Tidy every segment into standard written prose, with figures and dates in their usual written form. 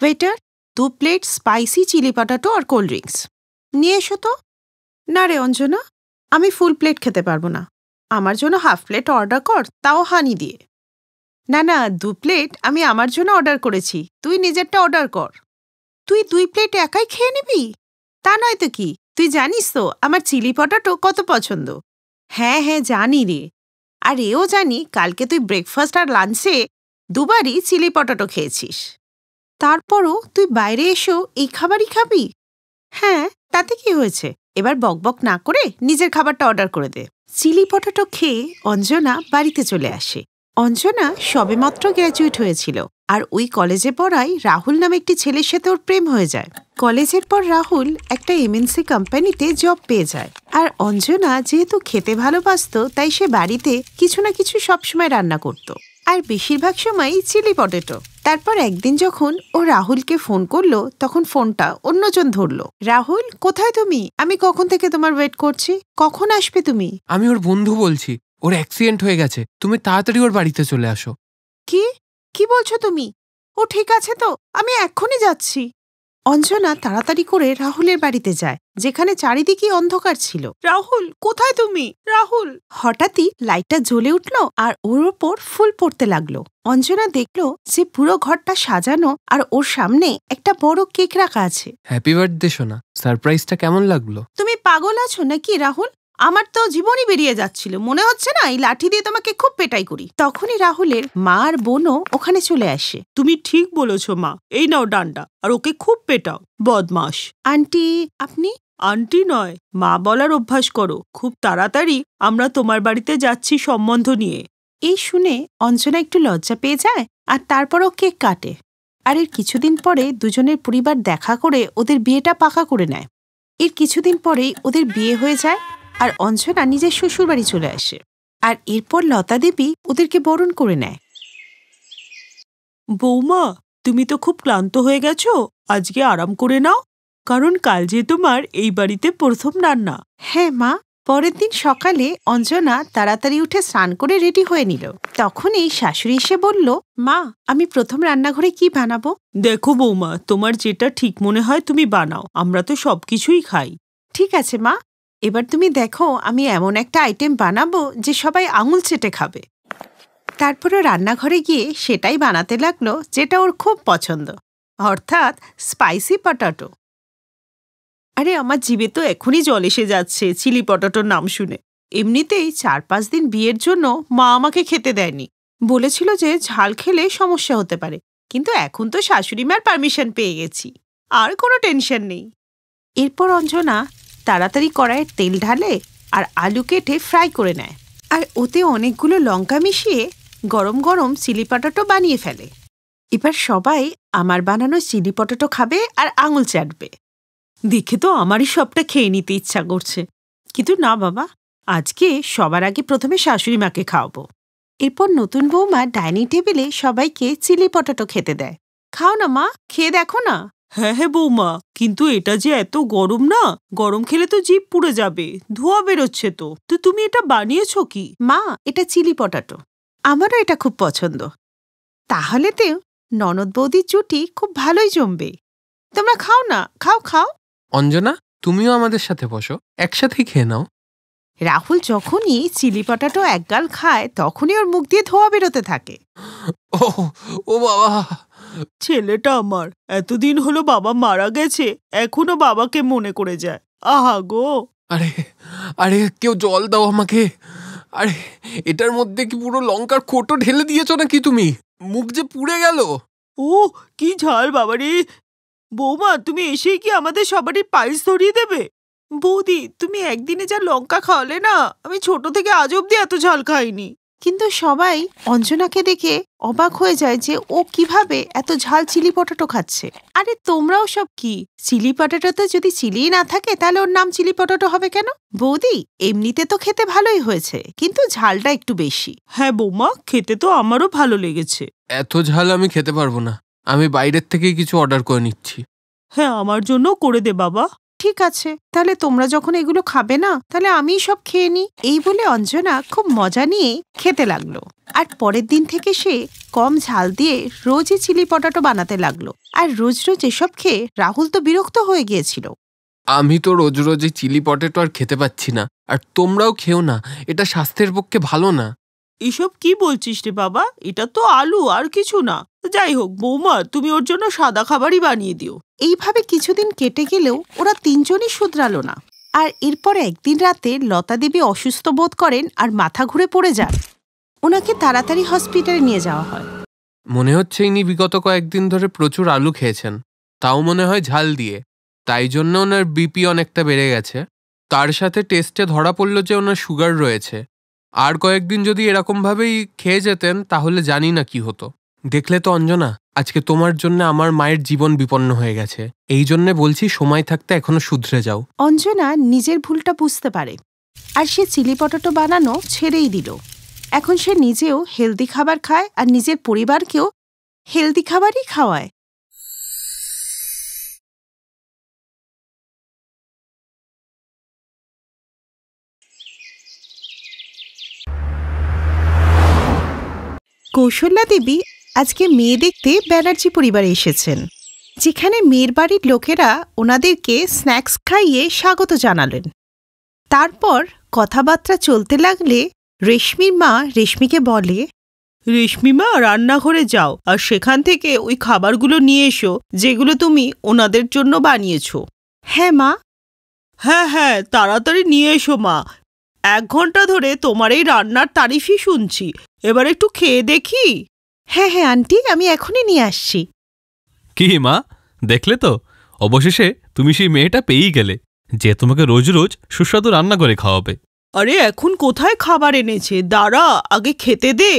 Waiter, 2 plate spicy chilli potato আর cold drinks নিয়ে এসো তো। না রে অঞ্জনা, আমি ফুল প্লেট খেতে পারবো না। আমার জন্য হাফ প্লেট অর্ডার কর, তাও হানি দিয়ে। না না, 2 প্লেট আমি আমার জন্য অর্ডার করেছি, তুই নিজেরটা অর্ডার কর। তুই 2 প্লেট একাই খেয়ে নিবি? তা নয় তো কি, তুই জানিস তো আমার চিলি পটাটো কত পছন্দ। হ্যাঁ হ্যাঁ জানি রে, আর এও জানি কালকে তুই ব্রেকফাস্ট আর লাঞ্চে দুবারই চিলি পটাটো খেয়েছিস। তারপরও তুই বাইরে এসেও এই খাবারই খাবি? হ্যাঁ, তাতে কি হয়েছে? এবার বকবক না করে নিজের খাবারটা অর্ডার করে দে। চিলি পটাটো খেয়ে অঞ্জনা বাড়িতে চলে আসে। অঞ্জনা সবেমাত্র গ্র্যাজুয়েট হয়েছিল, আর ওই কলেজে পড়ায় রাহুল নামে একটি ছেলের সাথে ওর প্রেম হয়ে যায়। কলেজের পর রাহুল একটা এমএনসি কোম্পানিতে জব পেয়ে যায়, আর অঞ্জনা যেহেতু খেতে ভালোবাসত তাই সে বাড়িতে কিছু না কিছু সবসময় রান্না করত, আর বেশিরভাগ সময়ই চিলি পটেটো। তারপর একদিন যখন ও রাহুলকে ফোন করলো তখন ফোনটা অন্যজন ধরলো। রাহুল, কোথায় তুমি? আমি কখন থেকে তোমার ওয়েট করছি, কখন আসবে তুমি? আমি ওর বন্ধু বলছি, ওর অ্যাক্সিডেন্ট হয়ে গেছে, তুমি তাড়াতাড়ি ওর বাড়িতে চলে আসো। কি কি বলছো তুমি? ও ঠিক আছে তো? আমি এক্ষুনি যাচ্ছি। অঞ্জনা তাড়াতাড়ি করে রাহুলের বাড়িতে যায়, যেখানে চারিদিকে অন্ধকার ছিল। রাহুল, কোথায় তুমি? রাহুল! হঠাৎই লাইটটা জ্বলে উঠল আর ওর ওপর ফুল পড়তে লাগলো। অঞ্জনা দেখলো যে পুরো ঘরটা সাজানো, আর ওর সামনে একটা বড় কেক রাখা আছে। হ্যাপি বার্থডে সোনা, সারপ্রাইজটা কেমন লাগলো? তুমি পাগল আছো নাকি রাহুল? আমার তো জীবনই বেরিয়ে যাচ্ছিল, মনে হচ্ছে না এই লাঠি দিয়ে তোমাকে খুব পেটাই করি। তখনই রাহুলের মা আর বোনও ওখানে চলে আসে। তুমি ঠিক বলেছ মা, এই নাও ডান্ডা আর ওকে খুব পেটাও, বদমাস। আন্টি, আপনি? আন্টি নয়, মা বলার অভ্যাস করো। খুব তাড়াতাড়ি আমরা তোমার বাড়িতে যাচ্ছি সম্বন্ধ নিয়ে। এই শুনে অঞ্জনা একটু লজ্জা পেয়ে যায়, আর তারপরও কেক কাটে। আর এর কিছুদিন পরে দুজনের পরিবার দেখা করে ওদের বিয়েটা পাকা করে নেয়। এর কিছুদিন পরেই ওদের বিয়ে হয়ে যায়, আর অঞ্জনা নিজের শ্বশুরবাড়ি চলে আসে। আর এরপর লতা দেবী ওদেরকে বরণ করে নেয়। বৌমা, তুমি তো খুব ক্লান্ত হয়ে গেছো, আজকে আরাম করে নাও, কারণ কাল যে তোমার এই বাড়িতে প্রথম রান্না। হ্যাঁ মা। পরের দিন সকালে অঞ্জনা তাড়াতাড়ি উঠে স্নান করে রেডি হয়ে নিল। তখনই শাশুড়ি এসে বলল, মা, আমি প্রথম রান্নাঘরে কি বানাবো? দেখো বৌমা, তোমার যেটা ঠিক মনে হয় তুমি বানাও, আমরা তো সবকিছুই খাই। ঠিক আছে মা, এবার তুমি দেখো আমি এমন একটা আইটেম বানাবো যে সবাই আঙুল চেটে খাবে। তারপরে রান্নাঘরে গিয়ে সেটাই বানাতে লাগলো যেটা ওর খুব পছন্দ, অর্থাৎ স্পাইসি পটাটো। আরে আমার জিভে তো এখনই জল এসে যাচ্ছে চিলি পটাটোর নাম শুনে। এমনিতেই 4-5 দিন বিয়ের জন্য মা আমাকে খেতে দেয়নি, বলেছিল যে ঝাল খেলে সমস্যা হতে পারে, কিন্তু এখন তো শাশুড়ি মার পারমিশন পেয়ে গেছি, আর কোনো টেনশন নেই। এরপর অঞ্জনা তাড়াতাড়ি কড়াইয়ে তেল ঢালে আর আলু কেটে ফ্রাই করে নেয়, আর ওতে অনেকগুলো লঙ্কা মিশিয়ে গরম গরম চিলি পটাটো বানিয়ে ফেলে। এবার সবাই আমার বানানো চিলি পটাটো খাবে আর আঙুল চাটবে। দেখে তো আমারই সবটা খেয়ে নিতে ইচ্ছা করছে, কিন্তু না বাবা, আজকে সবার আগে প্রথমে শাশুড়ি মাকে খাওয়াবো। এরপর নতুন বৌমা ডাইনিং টেবিলে সবাইকে চিলি পটাটো খেতে দেয়। খাও না মা, খেয়ে দেখো না। হ্যাঁ হ্যাঁ বৌমা, কিন্তু এটা যে এত গরম না, গরম খেলে তো জিভ পুড়ে যাবে, ধোঁয়া বেরোচ্ছে তো। তো তুমি এটা বানিয়েছো কি? মা, এটা চিলি পটাটো, আমারও এটা খুব পছন্দ। তাহলে তো ননদ বৌদির জুটি খুব ভালোই জমবে। তোমরা খাও না, খাও খাও। অঞ্জনা, তুমিও আমাদের সাথে বসো, একসাথেই খেয়ে নাও। রাহুল যখনই চিলি পটাটো একগাল খায় তখনই ওর মুখ দিয়ে ধোঁয়া বেরোতে থাকে। ও ও বাবা! ছেলেটা আমার এতদিন হলো বাবা মারা গেছে, এখনো বাবাকে মনে করে যায়। আহা গো! আরে আরে, কেউ জল দাও আমাকে। আরে, এটার মধ্যে কি পুরো লঙ্কার কোটো ঢেলে দিয়েছো নাকি তুমি? মুখ যে পুড়ে গেল। ও কি ঝাল বাবারে! বৌমা, তুমি এসেই কি আমাদের সবারই পায়েস ধরিয়ে দেবে? বৌদি, তুমি একদিনে যা লঙ্কা খাওয়ালে না, আমি ছোট থেকে আজ অব্দি এত ঝাল খাইনি। কিন্তু সবাই অঞ্জনাকে দেখে অবাক হয়ে যায় যে ও কিভাবে এত ঝাল চিলি পটাটো খাচ্ছে। আরে তোমরাও সব কি, চিলি পটাটোতে যদি চিলি না থাকে তাহলে ওর নাম চিলি পটাটো হবে কেন? বৌদি, এমনিতে তো খেতে ভালোই হয়েছে, কিন্তু ঝালটা একটু বেশি। হ্যাঁ বৌমা, খেতে তো আমারও ভালো লেগেছে। এত ঝাল আমি খেতে পারবো না, আমি বাইরের থেকেই কিছু অর্ডার করে নিচ্ছি। হ্যাঁ, আমার জন্য করে দে বাবা। ঠিক আছে, তাহলে তোমরা যখন এগুলো খাবে না তাহলে আমিই সব খেয়ে নিই। এই বলে অঞ্জনা খুব মজা নিয়ে খেতে লাগলো। আর পরের দিন থেকে সে কম ঝাল দিয়ে রোজই চিলি পটাটো বানাতে লাগলো। আর রোজ রোজ এসব খেয়ে রাহুল তো বিরক্ত হয়ে গিয়েছিল। আমি তো রোজ রোজ এই চিলি পটেটো আর খেতে পাচ্ছি না, আর তোমরাও খেও না, এটা স্বাস্থ্যের পক্ষে ভালো না। এসব কি বলছিস রে বাবা, এটা তো আলু আর কিছু না। যাই হোক বৌমা, তুমি ওর জন্য সাদা খাবারই বানিয়ে দিও। এইভাবে কিছুদিন কেটে গেলেও ওরা তিনজনই শুধরালো না। আর এরপর একদিন রাতে লতা দেবী অসুস্থ বোধ করেন আর মাথা ঘুরে পড়ে যান। ওনাকে তাড়াতাড়ি হসপিটালে নিয়ে যাওয়া হয়। মনে হচ্ছে ইনি বিগত কয়েকদিন ধরে প্রচুর আলু খেয়েছেন, তাও মনে হয় ঝাল দিয়ে, তাই জন্য ওনার বিপি অনেকটা বেড়ে গেছে। তার সাথে টেস্টে ধরা পড়ল যে ওনার সুগার রয়েছে। আর কয়েকদিন যদি এরকমভাবেই খেয়ে যেতেন তাহলে জানি না কি হতো। দেখলে তো অঞ্জনা, আজকে তোমার জন্য আমার মায়ের জীবন বিপন্ন হয়ে গেছে। এই জন্য বলছি সময় থাকতে এখনো শুধরে যাও। অঞ্জনা নিজের ভুলটা বুঝতে পারে আর সে চিলি পটেটো বানানো ছেড়েই দিল। এখন সে নিজেও হেলদি খাবার খায় আর নিজের পরিবারকেও হেলদি খাবারই খাওয়ায়। কৌশল্যা দেবী আজকে মেয়ে দেখতে ব্যানার্জি পরিবারে এসেছেন, যেখানে মেয়ের বাড়ির লোকেরা ওনাদেরকে স্ন্যাক্স খাইয়ে স্বাগত জানালেন। তারপর কথাবার্তা চলতে লাগলে রেশমির মা রেশমিকে বলে, রেশমিমা, রান্নাঘরে যাও আর সেখান থেকে ওই খাবারগুলো নিয়ে এসো যেগুলো তুমি ওনাদের জন্য বানিয়েছো। হ্যাঁ মা। হ্যাঁ হ্যাঁ, তাড়াতাড়ি নিয়ে এসো মা। 1 ঘন্টা ধরে তোমার এই রান্নার তারিফই শুনছি, এবার একটু খেয়ে দেখি। হ্যাঁ হ্যাঁ আন্টি, আমি এখনই নিয়ে আসছি। কি মা, দেখলে তো, অবশেষে তুমি সেই মেয়েটা পেয়েই গেলে যে তোমাকে রোজ রোজ সুস্বাদু রান্না করে খাওয়াবে। আরে এখন কোথায় খাবার এনেছে, দাঁড়া আগে খেতে দে।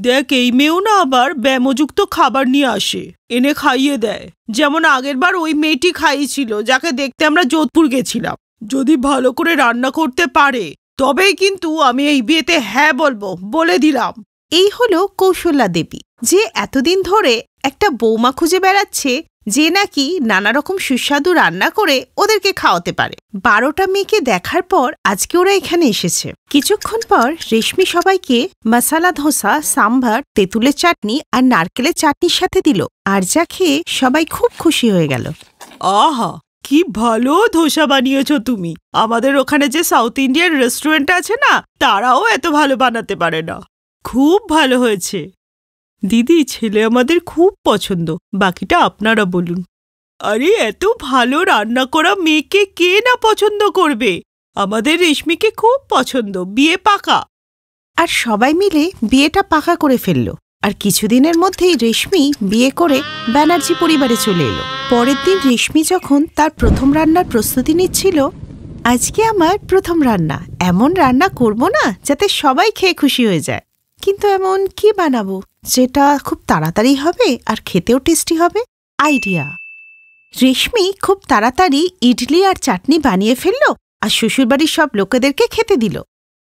দেখ, এই মেয়েও না আবার ব্যামোযুক্ত খাবার নিয়ে আসে, এনে খাইয়ে দেয়। যেমন আগেরবার ওই মেয়েটি খাইয়েছিল যাকে দেখতে আমরা যোধপুর গেছিলাম। যদি ভালো করে রান্না করতে পারে তবেই কিন্তু আমি এই বিয়েতে হ্যাঁ বলবো, বলে দিলাম। এই হলো কৌশল্যা দেবী, যে এতদিন ধরে একটা বৌমা খুঁজে বেড়াচ্ছে যে নাকি নানা রকম সুস্বাদু রান্না করে ওদেরকে খাওয়াতে পারে। 12টা মেয়েকে দেখার পর আজকে ওরা এখানে এসেছে। কিছুক্ষণ পর রেশমি সবাইকে মশালা ধোসা, সাম্বার, তেঁতুলের চাটনি আর নারকেলের চাটনির সাথে দিল। আর যা খেয়ে সবাই খুব খুশি হয়ে গেল। আহা, কি ভালো ধোসা বানিয়েছো তুমি। আমাদের ওখানে যে সাউথ ইন্ডিয়ান রেস্টুরেন্ট আছে না, তারাও এত ভালো বানাতে পারে না। খুব ভালো হয়েছে দিদি, ছেলে আমাদের খুব পছন্দ, বাকিটা আপনারা বলুন। আরে এত ভালো রান্না করা মেয়েকে কে না পছন্দ করবে। আমাদের রেশমিকে খুব পছন্দ, বিয়ে পাকা। আর সবাই মিলে বিয়েটা পাকা করে ফেলল। আর কিছুদিনের মধ্যেই রেশমি বিয়ে করে ব্যানার্জি পরিবারে চলে এলো। পরের দিন রেশমি যখন তার প্রথম রান্নার প্রস্তুতি নিচ্ছিল, আজকে আমার প্রথম রান্না, এমন রান্না করব না যাতে সবাই খেয়ে খুশি হয়ে যায়। কিন্তু এমন কি বানাবো যেটা খুব তাড়াতাড়ি হবে আর খেতেও টেস্টি হবে? আইডিয়া। রেশমি খুব তাড়াতাড়ি ইডলি আর চাটনি বানিয়ে ফেললো আর শ্বশুরবাড়ির সব লোকেদেরকে খেতে দিল।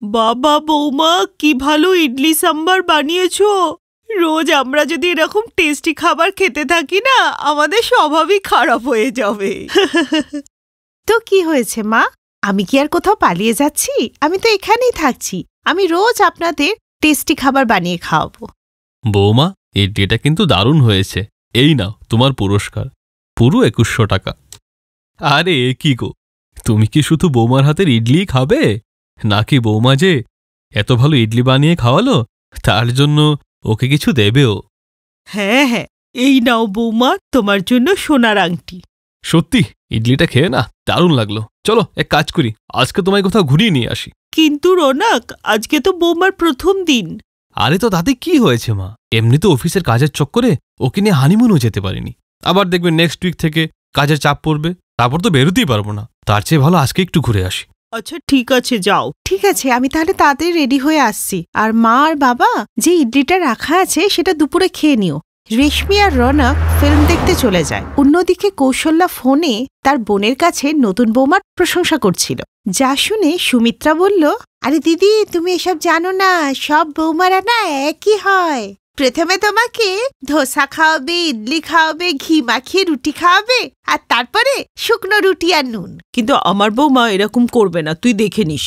বাবা বৌমা, কি ভালো ইডলি সাম্বার বানিয়েছো। রোজ আমরা যদি এরকম টেস্টি খাবার খেতে থাকি না, আমাদের স্বভাবই খারাপ হয়ে যাবে। তো কি হয়েছে মা, আমি কি আর কোথাও পালিয়ে যাচ্ছি? আমি তো এখানেই থাকছি। আমি রোজ আপনাদের টেস্টি খাবার বানিয়ে খাওয়াবো। বৌমা, ইডলিটা কিন্তু দারুণ হয়েছে। এই নাও তোমার পুরস্কার, পুরো 2100 টাকা। আরে কি গো, তুমি কি শুধু বৌমার হাতের ইডলি খাবে, নাকি বৌমা যে এত ভালো ইডলি বানিয়ে খাওয়ালো তার জন্য ওকে কিছু দেবেও? হ্যাঁ হ্যাঁ, এই নাও বৌমা, তোমার জন্য সোনার আংটি। সত্যি ইডলিটা খেয়ে না দারুণ লাগলো। চলো এক কাজ করি, আজকে তোমায় কোথাও ঘুরিয়ে নিয়ে আসি। কিন্তু রৌনক, আজকে তো বৌমার প্রথম দিন। আরে তো তাতে কি হয়েছে মা, এমনি তো অফিসের কাজের চক্করে ওকে নিয়ে হানিমুনও যেতে পারিনি। আবার দেখবে নেক্সট উইক থেকে কাজের চাপ পড়বে, তারপর তো বেরোতেই পারবো না। তার চেয়ে ভালো আজকে একটু ঘুরে আসি। আচ্ছা ঠিক আছে, যাও। ঠিক আছে, আমি তাহলে তাড়াতাড়ি রেডি হয়ে আসছি। আর মা আর বাবা, যে ইডলিটা রাখা আছে সেটা দুপুরে খেয়ে নিও। রেশমি আর রৌনক ফিল্ম দেখতে চলে যায়। অন্যদিকে কৌশল্যা ফোনে তার বোনের কাছে নতুন বৌমার প্রশংসা করছিল। যা শুনে সুমিত্রা বলল, আরে দিদি, তুমি এসব জানো না, সব বৌমারা না একই হয়। প্রথমে তোমাকে ধোসা খাওয়াবে, ইডলি খাওয়াবে, ঘি মাখিয়ে রুটি খাওয়াবে, আর তারপরে শুকনো রুটি আর নুন। কিন্তু আমার বৌমা এরকম করবে না, তুই দেখে নিস।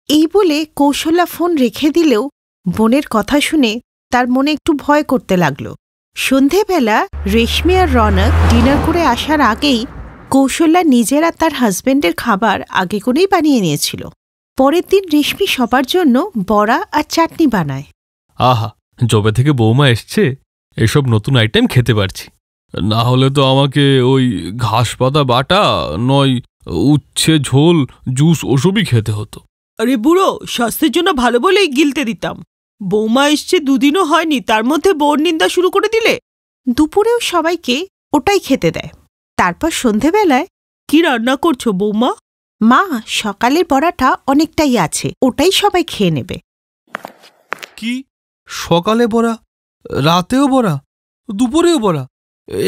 এই বলে কৌশল্যা ফোন রেখে দিলেও বোনের কথা শুনে তার মনে একটু ভয় করতে লাগলো। সন্ধেবেলা রেশমি আর রনক ডিনার করে আসার আগেই কৌশল্যা নিজের আর তার হাজবেন্ডের খাবার আগে করেই বানিয়ে নিয়েছিল। পরের দিন রেশমি সবার জন্য বড়া আর চাটনি বানায়। আহা, যবে থেকে বৌমা এসছে এসব নতুন আইটেম খেতে পারছি, না হলে তো আমাকে ওই ঘাস পাতা বাটা নয় উচ্ছে ঝোল জুস ওসবই খেতে হতো। আরে বুড়ো, স্বাস্থ্যের জন্য ভালো বলেই গিলতে দিতাম। বৌমা এসছে দুদিনও হয়নি, তার মধ্যে বোর নিন্দা শুরু করে দিলে। দুপুরেও সবাইকে ওটাই খেতে দেয়। তারপর সন্ধেবেলায়, কি রান্না করছো বৌমা? মা, সকালের বড়াটা অনেকটাই আছে, ওটাই সবাই খেয়ে নেবে। কি সকালে বড়া, রাতেও বড়া, দুপুরেও বড়া?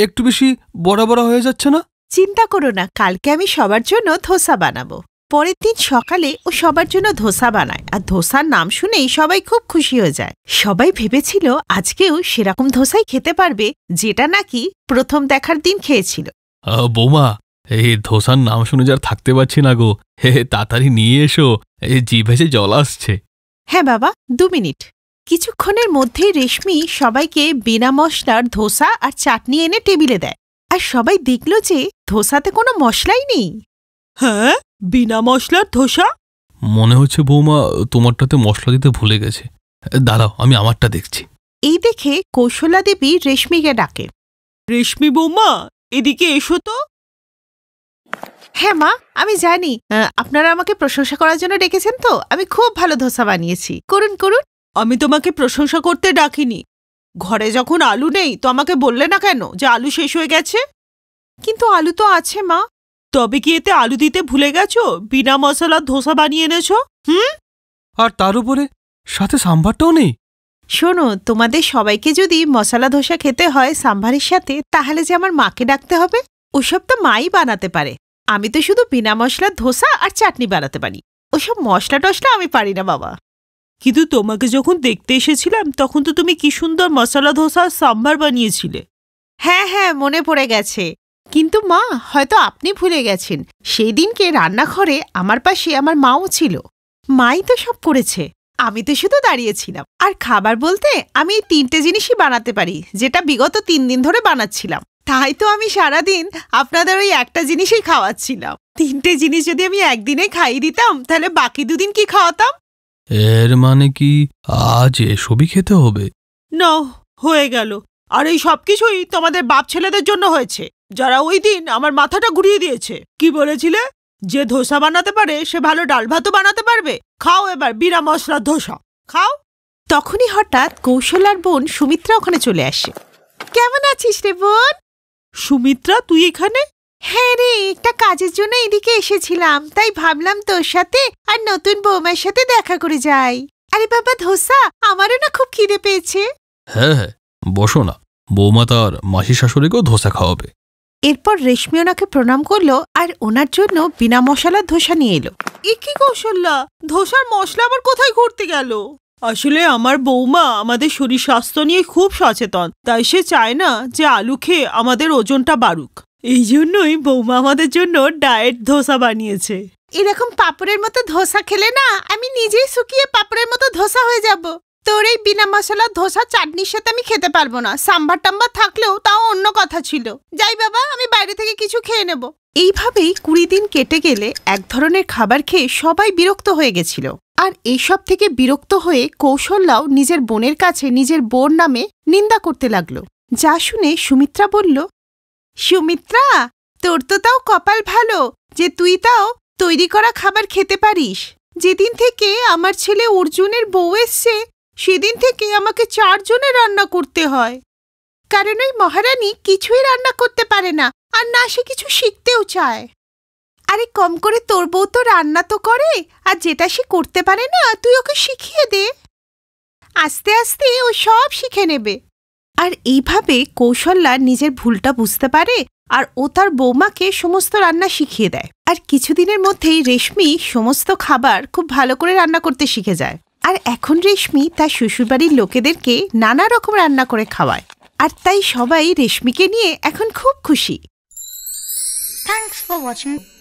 একটু বেশি বড়া বড়া হয়ে যাচ্ছে না? চিন্তা করো না, কালকে আমি সবার জন্য ধোসা বানাবো। পরের দিন সকালে ও সবার জন্য ধোসা বানায়, আর ধোসার নাম শুনেই সবাই খুব খুশি হয়ে যায়। সবাই ভেবেছিল আজকেও সেরকম ধোসাই খেতে পারবে, যেটা নাকি প্রথম দেখার দিন খেয়েছিল। বৌমা, এই ধোসার নাম শুনে যার থাকতে পারছি না গো, হে তাড়াতাড়ি নিয়ে এসো, এই জিভে যে জল আসছে। হ্যাঁ বাবা, 2 মিনিট। কিছুক্ষণের মধ্যেই রেশমি সবাইকে বিনা মশলার ধোসা আর চাটনি এনে টেবিলে দেয়। আর সবাই দেখল যে ধোসাতে কোনো মশলাই নেই। হ্যাঁ, বিনা মশলার ধোসা? মনে হচ্ছে বৌমা তোমারটাতে মশলা দিতে ভুলে গেছে। দাঁড়াও, আমি আমারটা দেখছি। এই দেখে কৌশল্যা দেবী রেশমিকে ডাকে। রেশমি বৌমা, এদিকে এসো তো। হ্যাঁ মা, আমি জানি আপনারা আমাকে প্রশংসা করার জন্য ডেকেছেন, তো আমি খুব ভালো ধোসা বানিয়েছি। করুন করুন। আমি তোমাকে প্রশংসা করতে ডাকিনি। ঘরে যখন আলু নেই তো আমাকে বললে না কেন যে আলু শেষ হয়ে গেছে? কিন্তু আলু তো আছে মা। তবে কি এতে আলু দিতে ভুলে গেছো? বিনা মশলার ধোসা বানিয়ে এনেছো। আর তার উপরে সাথে সাম্বারটাও নেই। শোনো, তোমাদের সবাইকে যদি মশলা ধোসা খেতে হয় সাম্ভারের সাথে, তাহলে যে আমার মাকে ডাকতে হবে। ওসব তো মাই বানাতে পারে। আমি তো শুধু বিনা মশলার ধোসা আর চাটনি বানাতে পারি। ওসব মশলা টশলা আমি পারি না বাবা। কিন্তু তোমাকে যখন দেখতে এসেছিলাম তখন তো তুমি কি সুন্দর মশলা ধোসা আর সাম্বার বানিয়েছিলে। হ্যাঁ হ্যাঁ, মনে পড়ে গেছে। কিন্তু মা, হয়তো আপনি ভুলে গেছেন, সেই দিনকে রান্নাঘরে আমার পাশে আমার মাও ছিল। মাই তো সব করেছে, আমি তো শুধু দাঁড়িয়েছিলাম। আর খাবার বলতে আমি এই 3টে জিনিসই বানাতে পারি, যেটা বিগত 3 দিন ধরে বানাচ্ছিলাম। তাই তো আমি সারাদিন আপনাদের ওই একটা জিনিসই খাওয়াচ্ছিলাম। 3টে জিনিস যদি আমি একদিনে খাইয়ে দিতাম, তাহলে বাকি 2 দিন কি খাওয়াতাম? এর মানে কি আজ এসবই খেতে হবে? না, হয়ে গেল। আর এই সবকিছুই তোমাদের বাপ ছেলেদের জন্য হয়েছে, যারা ওই দিন আমার মাথাটা ঘুরিয়ে দিয়েছে। কি বলেছিলে? যে ধোসা বানাতে পারে সে ভালো ডাল ভাতও বানাতে পারবে। খাও এবার বিনা মশলার ধোসা, খাও। তখনই হঠাৎ কৌশলার বোন সুমিত্রা ওখানে চলে আসে। কেমন আছিস রে বোন? সুমিত্রা, তুই এখানে? হ্যাঁ রে, একটা কাজের জন্য এদিকে এসেছিলাম, তাই ভাবলাম তোর সাথে আর নতুন বৌমার সাথে দেখা করে যাই। আরে বাবা, ধোসা আমারও না খুব খিদে পেয়েছে। হ্যাঁ হ্যাঁ, বসো না, বৌমা তার মাসি শাশুড়িকেও ধোসা খাওয়াবে। এরপর রেশমি ওনাকে প্রণাম করলো আর ওনার জন্য বিনা মশলার ধোসা নিয়ে এলো। এ কি কৌশল্যা, ধোসার মশলা আবার কোথায় ঘুরতে গেল? আসলে আমার বৌমা আমাদের শরীর স্বাস্থ্য নিয়ে খুব সচেতন, তাই সে চায় না যে আলু খেয়ে আমাদের ওজনটা বাড়ুক। এই জন্যই বৌমা আমাদের জন্য ডায়েট ধোসা বানিয়েছে। এরকম পাপড়ের মতো ধোসা খেলে না আমি নিজেই শুকিয়ে পাপড়ের মতো ধোসা হয়ে যাব। তোর এই বিনা মশলার ধোসা চাটনির সাথে আমি খেতে পারবো না। সাম্বার টাম্বার থাকলেও তাও অন্য কথা ছিল। যাই বাবা, আমি বাইরে থেকে কিছু খেয়ে নেব। এইভাবেই 20 দিন কেটে গেলে এক ধরনের খাবার খেয়ে সবাই বিরক্ত হয়ে গেছিল। আর এইসব থেকে বিরক্ত হয়ে কৌশল্যাও নিজের বোনের কাছে নিজের বোন নামে নিন্দা করতে লাগলো। যা শুনে সুমিত্রা বলল, সুমিত্রা, তোর তো তাও কপাল ভালো যে তুই তাও তৈরি করা খাবার খেতে পারিস। যেদিন থেকে আমার ছেলে অর্জুনের বউ এসছে সেদিন থেকে আমাকে 4 জনের রান্না করতে হয়, কারণ ওই মহারানী কিছুই রান্না করতে পারে না, আর না সে কিছু শিখতেও চায়। আরে কম করে তোর বউ তো রান্না তো করে, আর যেটা সে করতে পারে না তুই ওকে শিখিয়ে দে। আস্তে আস্তে ও সব শিখে নেবে। আর এইভাবে কৌশল্যা নিজের ভুলটা বুঝতে পারে আর ও তার বৌমাকে সমস্ত রান্না শিখিয়ে দেয়। আর কিছুদিনের মধ্যেই রেশমি সমস্ত খাবার খুব ভালো করে রান্না করতে শিখে যায়। আর এখন রেশমি তার শ্বশুরবাড়ির লোকেদেরকে নানা রকম রান্না করে খাওয়ায়, আর তাই সবাই রেশমিকে নিয়ে এখন খুব খুশি। Thanks for watching.